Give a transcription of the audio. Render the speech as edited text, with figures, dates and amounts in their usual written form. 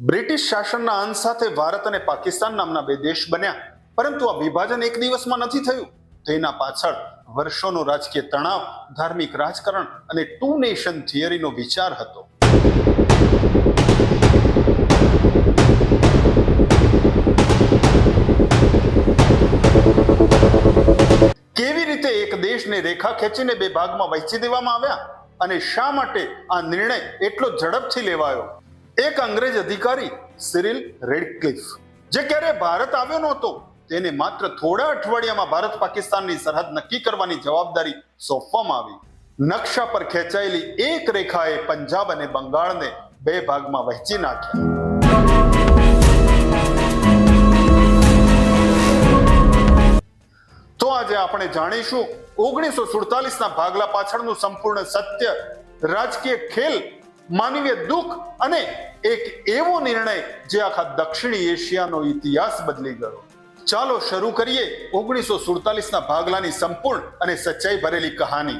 British શાસનના અંત સાથે ભારત અને પાકિસ્તાન નામના બે દેશ બન્યા, પરંતુ આ વિભાજન એક દિવસમાં નથી થયું. તેના પાછળ વર્ષોનો રાજકીય તણાવ, ધાર્મિક રાજકારણ અને ટુ નેશન થિયરીનો વિચાર હતો. કેવી રીતે એક દેશને રેખા ખેંચીને બે ભાગમાં વહેંચી દેવામાં આવ્યા અને શા માટે આ નિર્ણય એટલો ઝડપથી લેવાયો? એક અંગ્રેજ અધિકારી સિરિલ રેડક્લિફ, જે ક્યારે ભારત આવ્યો નહોતો, તેને માત્ર થોડા અઠવાડિયામાં ભારત પાકિસ્તાનની સરહદ નક્કી કરવાની જવાબદારી સોંપવામાં આવી. નકશા પર ખેંચાયેલી એક રેખાએ પંજાબ અને બંગાળને બે ભાગમાં વહેંચી નાખ્યા. તો આજે આપણે જાણીશું 1947 ના ભાગલા પાછળનું સંપૂર્ણ સત્ય, રાજકીય ખેલ, માનવીય દુઃખ અને એક એવો નિર્ણય જે આખા દક્ષિણી એશિયાનો ઇતિહાસ બદલી ગયો. ચાલો શરૂ કરીએ 1947 ના ભાગલાની સંપૂર્ણ અને સચ્ચાઈ ભરેલી કહાની.